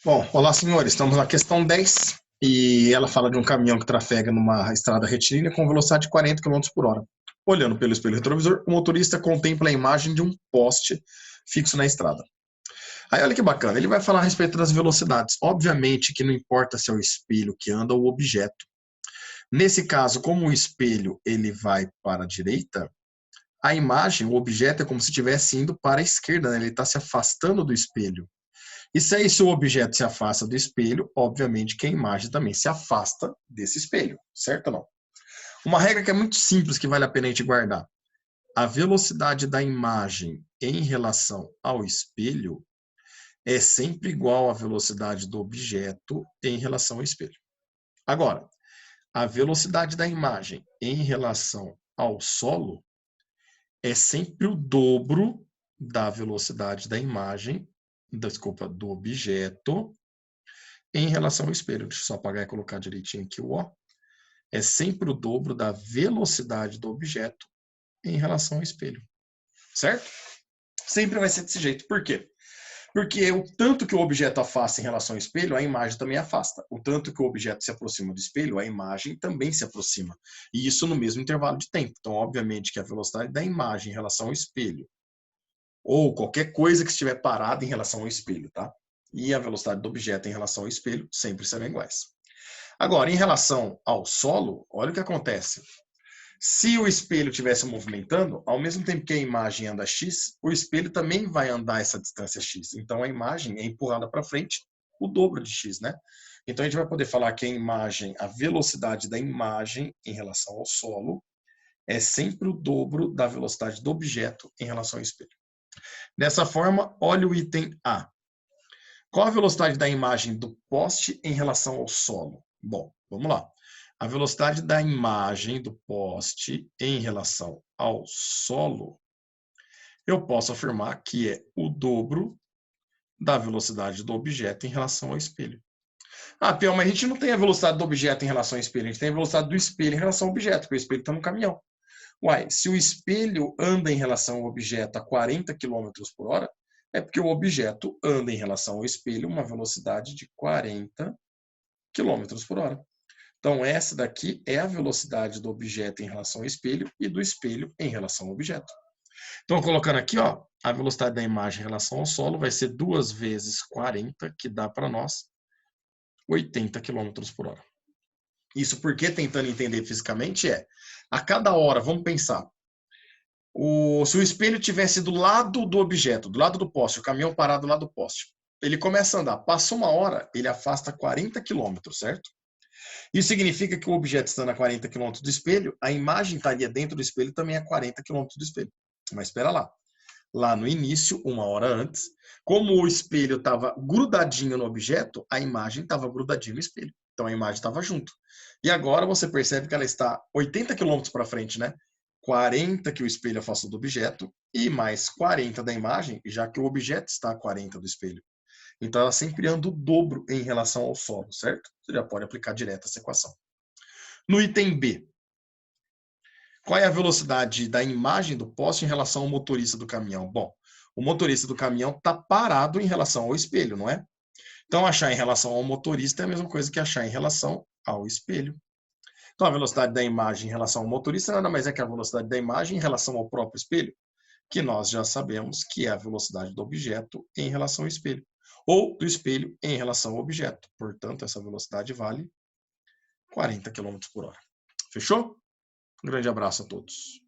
Bom, olá senhores, estamos na questão 10 e ela fala de um caminhão que trafega numa estrada retilínea com velocidade de 40 km por hora. Olhando pelo espelho retrovisor, o motorista contempla a imagem de um poste fixo na estrada. Aí olha que bacana, ele vai falar a respeito das velocidades. Obviamente que não importa se é o espelho que anda ou o objeto. Nesse caso, como o espelho ele vai para a direita, a imagem, o objeto é como se estivesse indo para a esquerda, né? Ele está se afastando do espelho. E se o objeto se afasta do espelho, obviamente que a imagem também se afasta desse espelho, certo ou não? Uma regra que é muito simples, que vale a pena a gente guardar. A velocidade da imagem em relação ao espelho é sempre igual à velocidade do objeto em relação ao espelho. Agora, a velocidade da imagem em relação ao solo é sempre o dobro da velocidade da imagem, desculpa, do objeto em relação ao espelho. Deixa eu só apagar e colocar direitinho aqui o O. É sempre o dobro da velocidade do objeto em relação ao espelho. Certo? Sempre vai ser desse jeito. Por quê? Porque o tanto que o objeto afasta em relação ao espelho, a imagem também afasta. O tanto que o objeto se aproxima do espelho, a imagem também se aproxima. E isso no mesmo intervalo de tempo. Então, obviamente que a velocidade da imagem em relação ao espelho, ou qualquer coisa que estiver parada em relação ao espelho, tá? E a velocidade do objeto em relação ao espelho sempre serão iguais. Agora, em relação ao solo, olha o que acontece. Se o espelho estivesse movimentando, ao mesmo tempo que a imagem anda x, o espelho também vai andar essa distância x. Então a imagem é empurrada para frente o dobro de x, né? Então a gente vai poder falar que a imagem, a velocidade da imagem em relação ao solo é sempre o dobro da velocidade do objeto em relação ao espelho. Dessa forma, olha o item A. Qual a velocidade da imagem do poste em relação ao solo? Bom, vamos lá. A velocidade da imagem do poste em relação ao solo, eu posso afirmar que é o dobro da velocidade do objeto em relação ao espelho. Ah, Pior, mas a gente não tem a velocidade do objeto em relação ao espelho, a gente tem a velocidade do espelho em relação ao objeto, porque o espelho está no caminhão. Uai, se o espelho anda em relação ao objeto a 40 km por hora, é porque o objeto anda em relação ao espelho uma velocidade de 40 km por hora. Então, essa daqui é a velocidade do objeto em relação ao espelho e do espelho em relação ao objeto. Então, colocando aqui, ó, a velocidade da imagem em relação ao solo vai ser 2 vezes 40, que dá para nós 80 km por hora. Isso porque, tentando entender fisicamente, a cada hora, vamos pensar, se o espelho tivesse do lado do objeto, do lado do poste, o caminhão parado do lado do poste, ele começa a andar, passa uma hora, ele afasta 40 km, certo? Isso significa que o objeto estando a 40 km do espelho, a imagem estaria dentro do espelho também a 40 km do espelho. Mas espera lá. Lá no início, uma hora antes, como o espelho estava grudadinho no objeto, a imagem estava grudadinha no espelho. Então a imagem estava junto. E agora você percebe que ela está 80 km para frente, né? 40 que o espelho afastou do objeto e mais 40 da imagem, já que o objeto está a 40 do espelho. Então ela sempre anda o dobro em relação ao solo, certo? Você já pode aplicar direto essa equação. No item B, qual é a velocidade da imagem do poste em relação ao motorista do caminhão? Bom, o motorista do caminhão está parado em relação ao espelho, não é? Então, achar em relação ao motorista é a mesma coisa que achar em relação ao espelho. Então, a velocidade da imagem em relação ao motorista nada mais é que a velocidade da imagem em relação ao próprio espelho, que nós já sabemos que é a velocidade do objeto em relação ao espelho, ou do espelho em relação ao objeto. Portanto, essa velocidade vale 40 km por hora. Fechou? Um grande abraço a todos.